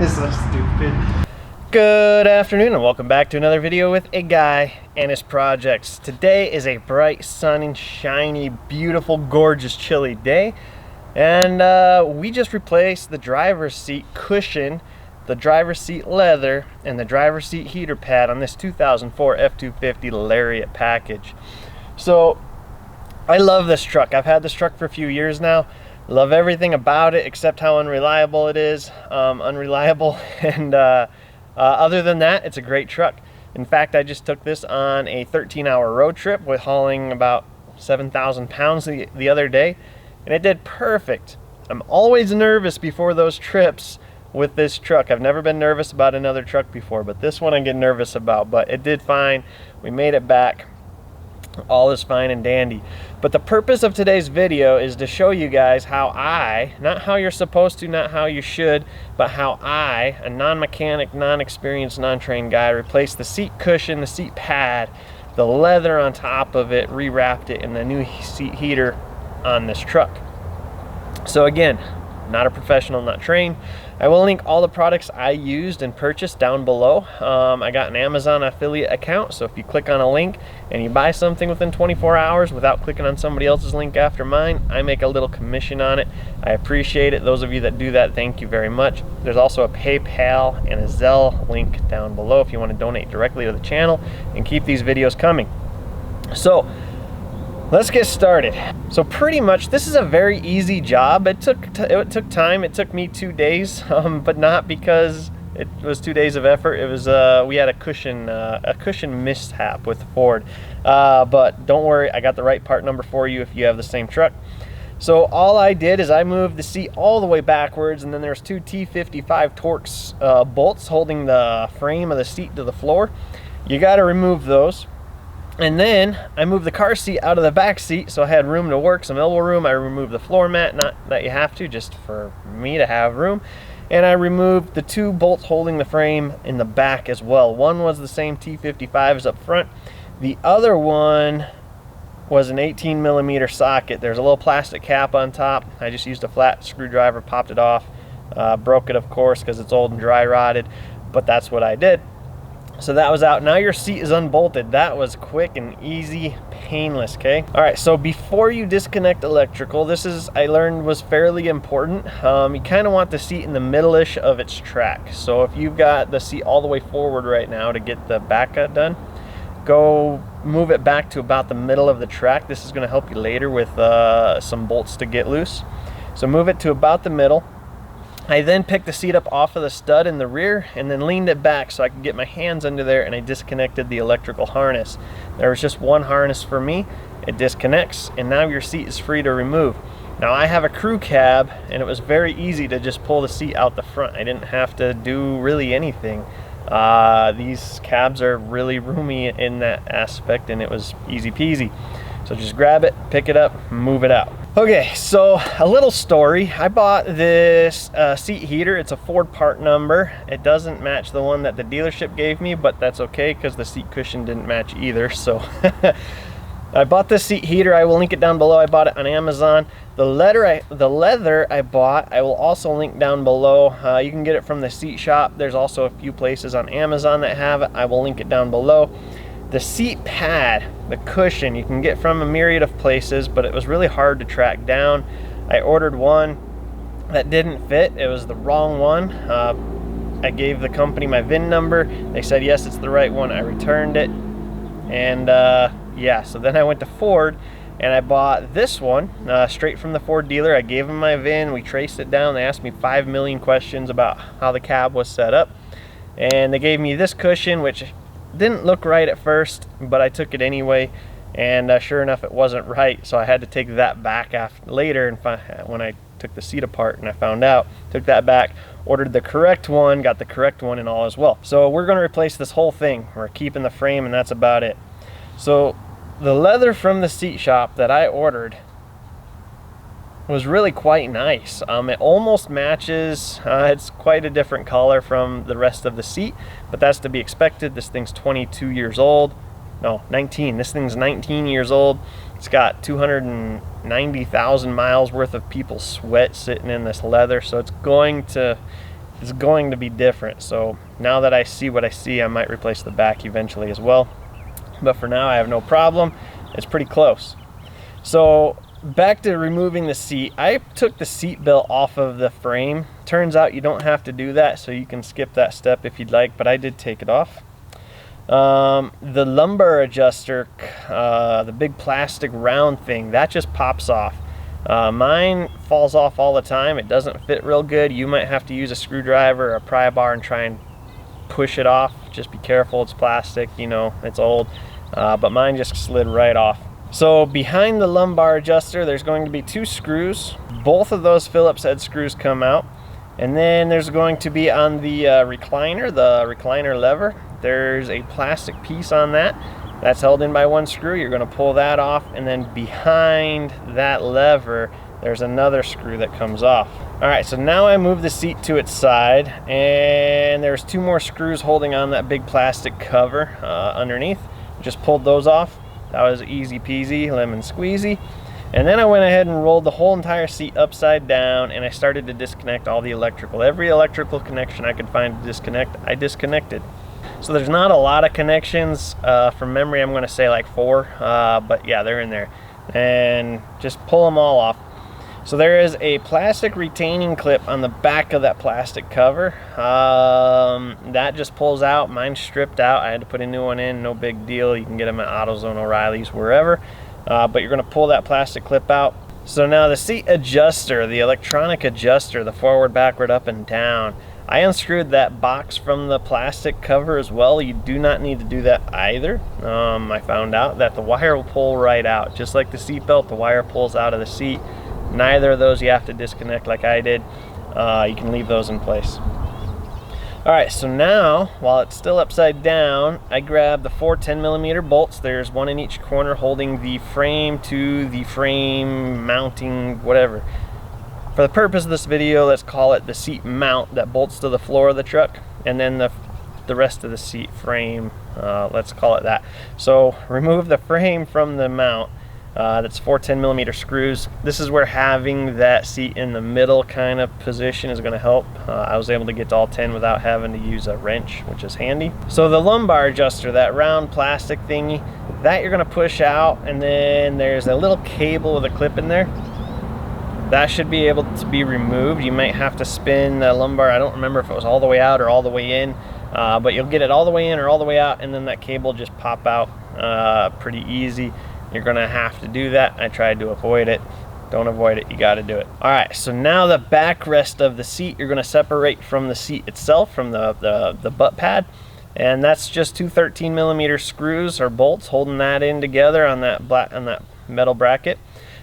It's so stupid. Good afternoon and welcome back to another video with a guy and his projects. Today is a bright, sunny, shiny, beautiful, gorgeous, chilly day, and we just replaced the driver's seat cushion, the driver's seat leather, and the driver's seat heater pad on this 2004 F250 Lariat package. So I love this truck. I've had this truck for a few years now. Love everything about it except how unreliable it is. Unreliable and other than that, it's a great truck. In fact, I just took this on a 13-hour road trip with hauling about 7,000 pounds the other day, and it did perfect. I'm always nervous before those trips with this truck. I've never been nervous about another truck before, but this one I get nervous about, but it did fine. We made it back. All is fine and dandy. But the purpose of today's video is to show you guys how I, not how you're supposed to, not how you should, but how I, a non-mechanic, non-experienced, non-trained guy, replaced the seat cushion, the seat pad, the leather on top of it, rewrapped it, and the new seat heater on this truck. So again, not a professional, not trained. I will link all the products I used and purchased down below. I got an Amazon affiliate account, so if you click on a link and you buy something within 24 hours without clicking on somebody else's link after mine, I make a little commission on it. I appreciate it. Those of you that do that, thank you very much. There's also a PayPal and a Zelle link down below if you want to donate directly to the channel and keep these videos coming. So let's get started. So pretty much this is a very easy job. It took time. It took me 2 days, but not because it was 2 days of effort. It was we had a cushion mishap with Ford, but don't worry, I got the right part number for you if you have the same truck. So all I did is I moved the seat all the way backwards, and then there's two T55 Torx bolts holding the frame of the seat to the floor. You got to remove those. And then I moved the car seat out of the back seat so I had room to work, some elbow room. I removed the floor mat, not that you have to, just for me to have room. And I removed the two bolts holding the frame in the back as well. One was the same T55s up front. The other one was an 18mm socket. There's a little plastic cap on top. I just used a flat screwdriver, popped it off, broke it of course because it's old and dry rotted, but that's what I did. So that was out. Now your seat is unbolted. That was quick and easy, painless, okay? All right, so before you disconnect electrical, this is, I learned, was fairly important. You kind of want the seat in the middle-ish of its track. So if you've got the seat all the way forward right now to get the back cut done, go move it back to about the middle of the track. This is gonna help you later with some bolts to get loose. So move it to about the middle. I then picked the seat up off of the stud in the rear and then leaned it back so I could get my hands under there, and I disconnected the electrical harness. There was just one harness for me. It disconnects and now your seat is free to remove. Now I have a crew cab and it was very easy to just pull the seat out the front. I didn't have to do really anything. These cabs are really roomy in that aspect and it was easy peasy. So just grab it, pick it up, move it out. Okay, so a little story. I bought this seat heater. It's a Ford part number. It doesn't match the one that the dealership gave me, but that's okay because the seat cushion didn't match either. So I bought this seat heater. I will link it down below. I bought it on Amazon. The leather I bought, I will also link down below. You can get it from the seat shop. There's also a few places on Amazon that have it. I will link it down below. The seat pad, the cushion, you can get from a myriad of places, but it was really hard to track down. I ordered one that didn't fit. It was the wrong one. I gave the company my VIN number. They said, yes, it's the right one. I returned it. And yeah, so then I went to Ford and I bought this one straight from the Ford dealer. I gave them my VIN. We traced it down. They asked me 5 million questions about how the cab was set up. And they gave me this cushion, which didn't look right at first, but I took it anyway, and sure enough it wasn't right, so I had to take that back later, and when I took the seat apart and I found out, took that back, ordered the correct one, got the correct one and all as well. So we're going to replace this whole thing. We're keeping the frame and that's about it. So the leather from the seat shop that I ordered was really quite nice. It almost matches, it's quite a different color from the rest of the seat, but that's to be expected. This thing's 22 years old. No, 19. This thing's 19 years old. It's got 290,000 miles worth of people's sweat sitting in this leather, so it's going to is going to be different. So now that I see what I see, I might replace the back eventually as well. But for now, I have no problem. It's pretty close. So back to removing the seat. I took the seat belt off of the frame. Turns out you don't have to do that, so you can skip that step if you'd like, but I did take it off. The lumbar adjuster, the big plastic round thing, that just pops off. Mine falls off all the time. It doesn't fit real good. You might have to use a screwdriver or a pry bar and try and push it off. Just be careful, it's plastic, you know, it's old. But mine just slid right off. So behind the lumbar adjuster, there's going to be 2 screws. Both of those Phillips head screws come out. And then there's going to be on the recliner lever, there's a plastic piece on that. That's held in by 1 screw. You're going to pull that off, and then behind that lever, there's another screw that comes off. All right, so now I move the seat to its side, and there's 2 more screws holding on that big plastic cover underneath. Just pulled those off. That was easy peasy, lemon squeezy. And then I went ahead and rolled the whole entire seat upside down, and I started to disconnect all the electrical. Every electrical connection I could find to disconnect, I disconnected. So there's not a lot of connections. From memory, I'm going to say like 4, but yeah, they're in there. And just pull them all off. So there is a plastic retaining clip on the back of that plastic cover. That just pulls out. Mine's stripped out. I had to put a new one in. No big deal. You can get them at AutoZone, O'Reilly's, wherever. But you're going to pull that plastic clip out. So now the seat adjuster, the electronic adjuster, the forward, backward, up, and down, I unscrewed that box from the plastic cover as well. You do not need to do that either. I found out that the wire will pull right out. Just like the seat belt, the wire pulls out of the seat. Neither of those you have to disconnect like I did. You can leave those in place. All right, so now, while it's still upside down, I grabbed the 4 10mm bolts. There's 1 in each corner holding the frame to the frame mounting, whatever. For the purpose of this video, let's call it the seat mount that bolts to the floor of the truck, and then the rest of the seat frame, let's call it that. So remove the frame from the mount. That's 4 10mm screws. This is where having that seat in the middle kind of position is going to help. I was able to get to all 10 without having to use a wrench, which is handy. So the lumbar adjuster, that round plastic thingy, that you're going to push out, and then there's a little cable with a clip in there. That should be able to be removed. You might have to spin the lumbar. I don't remember if it was all the way out or all the way in, but you'll get it all the way in or all the way out, and then that cable just pop out pretty easy. You're gonna have to do that. I tried to avoid it. Don't avoid it, you gotta do it. All right, so now the backrest of the seat, you're gonna separate from the seat itself, from the butt pad. And that's just 2 13mm screws or bolts holding that in together on that metal bracket.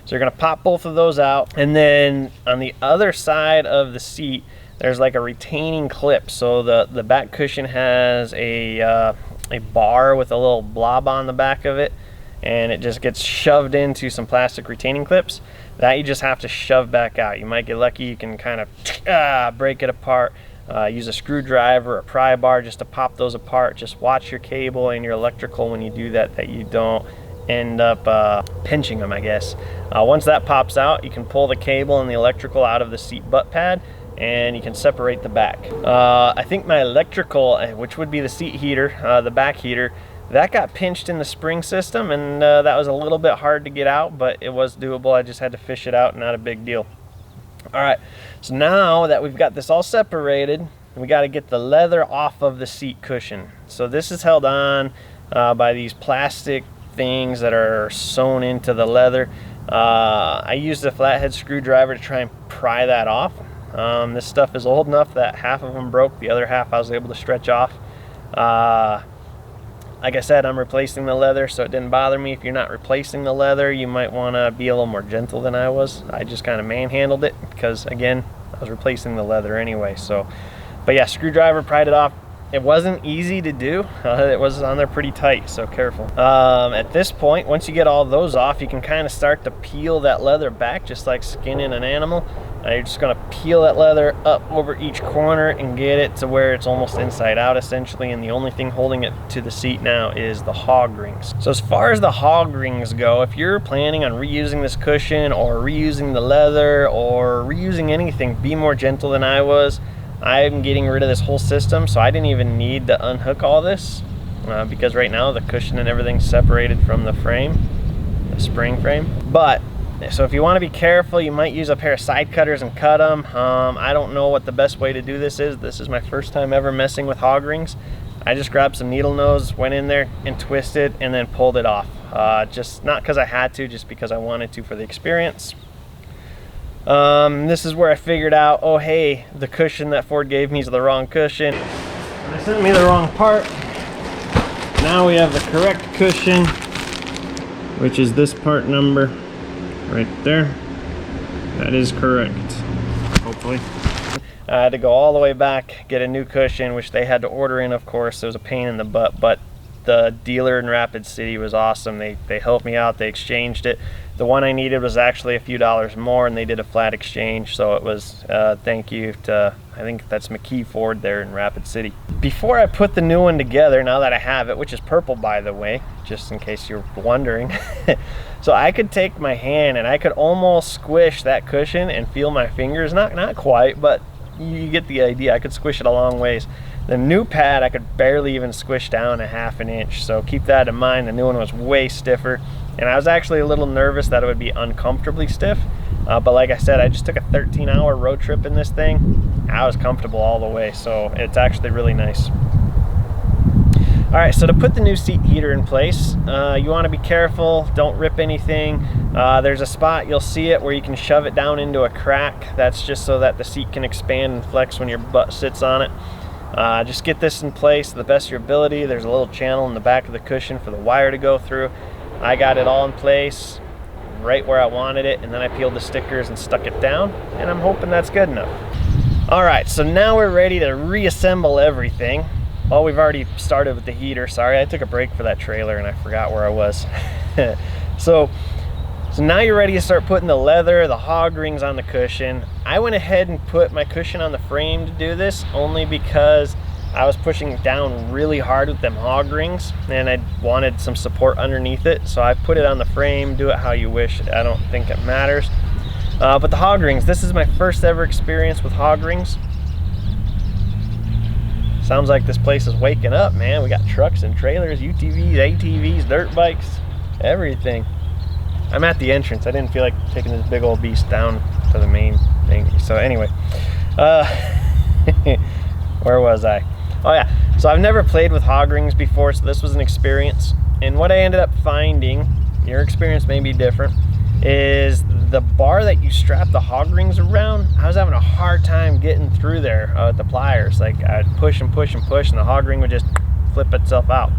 So you're gonna pop both of those out. And then on the other side of the seat, there's like a retaining clip. So the back cushion has a bar with a little blob on the back of it, and it just gets shoved into some plastic retaining clips that you just have to shove back out. You might get lucky, you can kind of break it apart. Use a screwdriver, a pry bar just to pop those apart. Just watch your cable and your electrical when you do that, that you don't end up pinching them, I guess. Once that pops out, you can pull the cable and the electrical out of the seat butt pad, and you can separate the back. I think my electrical, which would be the seat heater, the back heater, that got pinched in the spring system, and that was a little bit hard to get out, but it was doable. I just had to fish it out, not a big deal. All right, so now that we've got this all separated, we got to get the leather off of the seat cushion. So this is held on by these plastic things that are sewn into the leather. I used a flathead screwdriver to try and pry that off. This stuff is old enough that half of them broke, the other half I was able to stretch off. Like I said, I'm replacing the leather, so it didn't bother me. If you're not replacing the leather, you might want to be a little more gentle than I was. I just kind of manhandled it because, again, I was replacing the leather anyway. So, but yeah, screwdriver, pried it off. It wasn't easy to do. It was on there pretty tight, so careful. At this point, once you get all those off, you can kind of start to peel that leather back, just like skinning an animal. You're just gonna peel that leather up over each corner and get it to where it's almost inside out, essentially, and the only thing holding it to the seat now is the hog rings. So as far as the hog rings go, if you're planning on reusing this cushion or reusing the leather or reusing anything, be more gentle than I was. I'm getting rid of this whole system, so I didn't even need to unhook all this because right now the cushion and everything's separated from the frame, the spring frame. But so if you want to be careful, you might use a pair of side cutters and cut them. I don't know what the best way to do this is. This is my first time ever messing with hog rings. I just grabbed some needle nose, went in there and twisted and then pulled it off. Just not because I had to, just because I wanted to for the experience. This is where I figured out, oh hey, the cushion that Ford gave me is the wrong cushion. They sent me the wrong part. Now we have the correct cushion, which is this part number right there. That is correct, hopefully. I had to go all the way back, get a new cushion, which they had to order in, of course. It was a pain in the butt, but the dealer in Rapid City was awesome. They helped me out, they exchanged it. The one I needed was actually a few dollars more, and they did a flat exchange, so it was thank you to, I think that's McKee Ford there in Rapid City. Before I put the new one together, now that I have it, which is purple by the way, just in case you're wondering, so I could take my hand and I could almost squish that cushion and feel my fingers, not quite, but you get the idea. I could squish it a long ways. The new pad I could barely even squish down a half an inch, so keep that in mind. The new one was way stiffer, and I was actually a little nervous that it would be uncomfortably stiff, but like I said, I just took a 13-hour road trip in this thing. I was comfortable all the way, so it's actually really nice. All right, so to put the new seat heater in place, you want to be careful, don't rip anything. There's a spot, you'll see it, where you can shove it down into a crack. That's just so that the seat can expand and flex when your butt sits on it. Just get this in place to the best of your ability. There's a little channel in the back of the cushion for the wire to go through. I got it all in place right where I wanted it, and then I peeled the stickers and stuck it down, and I'm hoping that's good enough. All right, so now we're ready to reassemble everything. Oh, we've already started with the heater. Sorry, I took a break for that trailer and I forgot where I was. So now you're ready to start putting the leather, the hog rings on the cushion. I went ahead and put my cushion on the frame to do this only because I was pushing it down really hard with them hog rings and I wanted some support underneath it. So I put it on the frame, do it how you wish. I don't think it matters. But the hog rings, this is my first ever experience with hog rings. Sounds like this place is waking up, man. We got trucks and trailers, UTVs, ATVs, dirt bikes, everything. I'm at the entrance. I didn't feel like taking this big old beast down to the main thing. So anyway, where was I? Oh yeah, so I've never played with hog rings before, so this was an experience. And what I ended up finding, your experience may be different, is the bar that you strap the hog rings around, I was having a hard time getting through there with the pliers. Like I'd push and push and push and the hog ring would just flip itself out.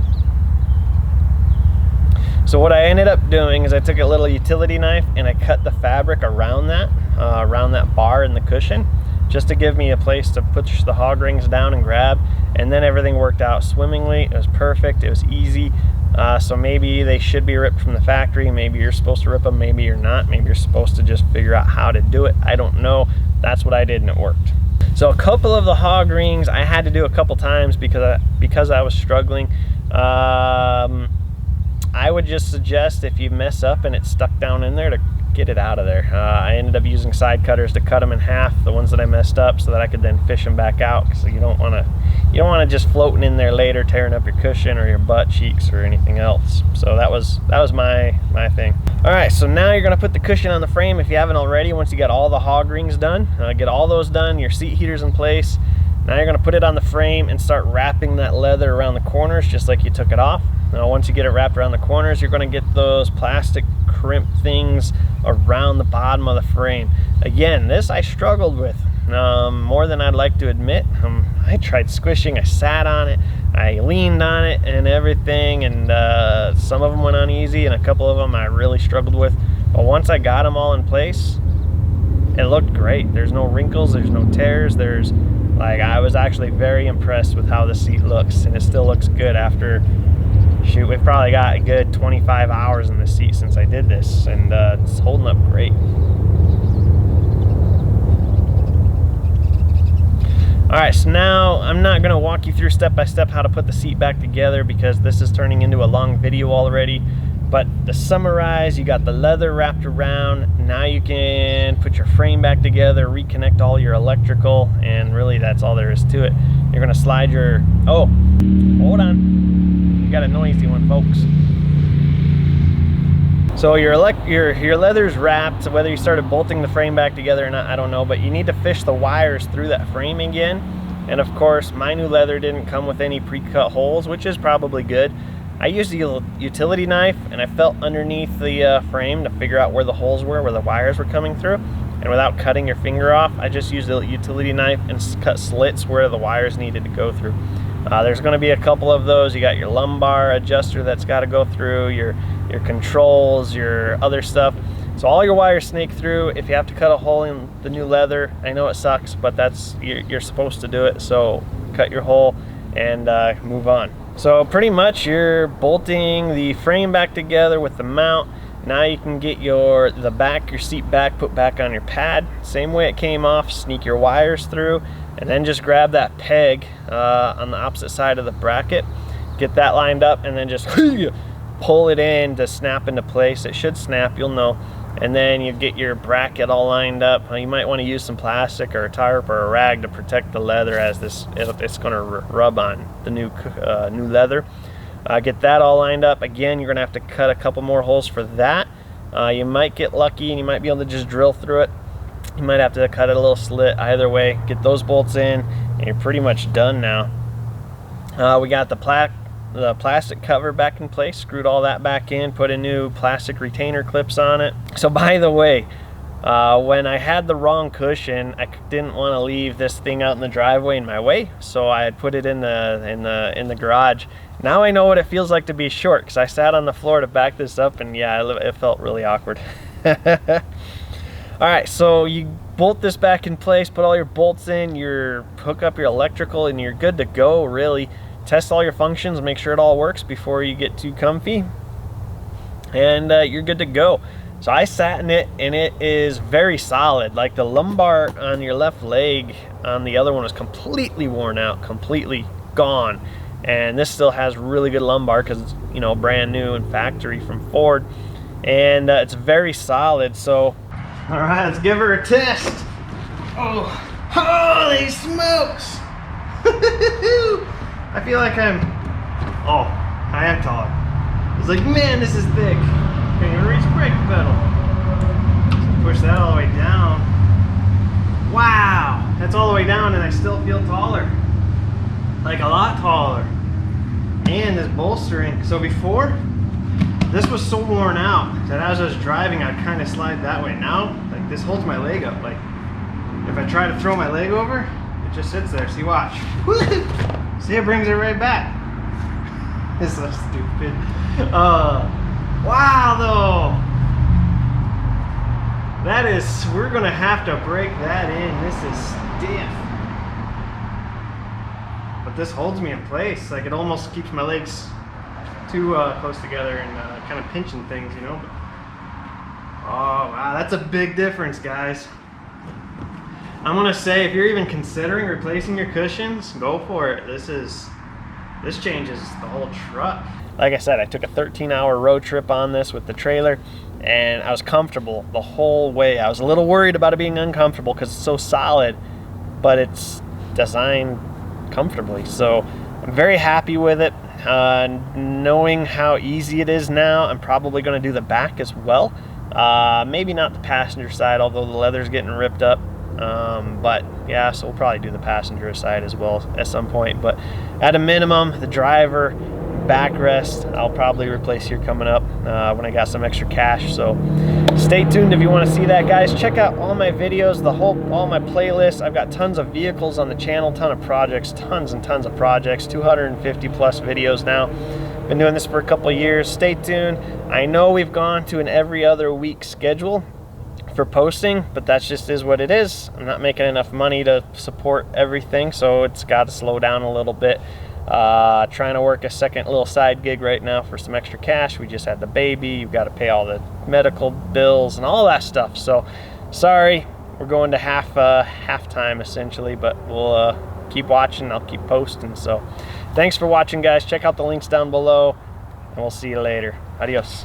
So what I ended up doing is I took a little utility knife and I cut the fabric around that bar in the cushion, just to give me a place to push the hog rings down and grab, and then everything worked out swimmingly. It was perfect, it was easy. So maybe they should be ripped from the factory, maybe you're supposed to rip them, maybe you're not, maybe you're supposed to just figure out how to do it. I don't know. That's what I did and it worked. So a couple of the hog rings I had to do a couple times because I was struggling. I would just suggest if you mess up and it's stuck down in there to get it out of there. I ended up using side cutters to cut them in half, the ones that I messed up, so that I could then fish them back out. So you don't want to just floating in there later, tearing up your cushion or your butt cheeks or anything else. So that was my thing. All right, so now you're gonna put the cushion on the frame if you haven't already. Once you got all the hog rings done, get all those done, your seat heater's in place. Now you're gonna put it on the frame and start wrapping that leather around the corners just like you took it off. Now once you get it wrapped around the corners, you're gonna get those plastic crimp things around the bottom of the frame. Again, this I struggled with more than I'd like to admit. I tried squishing, I sat on it, I leaned on it and everything, and some of them went on easy and a couple of them I really struggled with. But once I got them all in place, it looked great. There's no wrinkles, there's no tears, I was actually very impressed with how the seat looks, and it still looks good after, shoot, we've probably got a good 25 hours in the seat since I did this, and it's holding up great. All right, so now I'm not gonna walk you through step by step how to put the seat back together because this is turning into a long video already. But to summarize, you got the leather wrapped around. Now you can put your frame back together, reconnect all your electrical, and really that's all there is to it. You're gonna slide your, oh, hold on. You got a noisy one, folks. So your leather's wrapped. Whether you started bolting the frame back together or not, I don't know, but you need to fish the wires through that frame again. And of course, my new leather didn't come with any pre-cut holes, which is probably good. I used a utility knife and I felt underneath the frame to figure out where the holes were, where the wires were coming through. And without cutting your finger off, I just used a utility knife and cut slits where the wires needed to go through. There's going to be a couple of those. You got your lumbar adjuster that's got to go through, your controls, your other stuff. So all your wires snake through. If you have to cut a hole in the new leather, I know it sucks, but that's you're supposed to do it. So cut your hole and move on. So pretty much you're bolting the frame back together with the mount. Now you can get your seat back put back on your pad. Same way it came off, sneak your wires through, and then just grab that peg on the opposite side of the bracket. Get that lined up and then just pull it in to snap into place. It should snap, you'll know. And then you get your bracket all lined up. You might want to use some plastic or a tarp or a rag to protect the leather, as it's going to rub on the new leather. Get that all lined up. Again, you're going to have to cut a couple more holes for that. You might get lucky and you might be able to just drill through it. You might have to cut it a little slit. Either way, get those bolts in and you're pretty much done now. We got the plastic cover back in place, screwed all that back in, put in new plastic retainer clips on it. So by the way, when I had the wrong cushion, I didn't want to leave this thing out in the driveway in my way, so I had put it in the garage. Now I know what it feels like to be short, because I sat on the floor to back this up, and yeah, it felt really awkward. All right, so you bolt this back in place, put all your bolts in, hook up your electrical, and you're good to go, really. Test all your functions, make sure it all works before you get too comfy, and you're good to go. So I sat in it and it is very solid. Like the lumbar on your left leg on the other one was completely worn out, completely gone, and this still has really good lumbar because it's, you know, brand new and factory from Ford, and it's very solid. So all right, let's give her a test. Oh, holy smokes. I feel like I am taller. It's like, man, this is thick. Can't even reach the brake pedal. So push that all the way down. Wow, that's all the way down and I still feel taller. Like a lot taller. And this bolstering. So before, this was so worn out that as I was driving, I'd kind of slide that way. Now, like this holds my leg up. Like if I try to throw my leg over, it just sits there. See, watch. See, it brings it right back. It's so stupid. Wow, though. That is, we're gonna have to break that in. This is stiff. But this holds me in place. Like it almost keeps my legs too close together and kind of pinching things, you know. But, oh, wow, that's a big difference, guys. I'm gonna say, if you're even considering replacing your cushions, go for it. This changes the whole truck. Like I said, I took a 13-hour road trip on this with the trailer, and I was comfortable the whole way. I was a little worried about it being uncomfortable because it's so solid, but it's designed comfortably. So I'm very happy with it. Knowing how easy it is now, I'm probably gonna do the back as well. Maybe not the passenger side, although the leather's getting ripped up. But yeah, so we'll probably do the passenger side as well at some point. But at a minimum, the driver backrest I'll probably replace here coming up when I got some extra cash. So stay tuned if you want to see that, guys. Check out all my videos, all my playlists. I've got tons of vehicles on the channel, ton of projects, tons and tons of projects, 250 plus videos now. Been doing this for a couple of years. Stay tuned. I know we've gone to an every other week schedule for posting, but that just is what it is. I'm not making enough money to support everything, so it's got to slow down a little bit. Trying to work a second little side gig right now for some extra cash. We just had the baby. You've got to pay all the medical bills and all that stuff. So sorry, we're going to halftime essentially, but we'll keep watching. I'll keep posting. So thanks for watching, guys. Check out the links down below, and we'll see you later. Adios.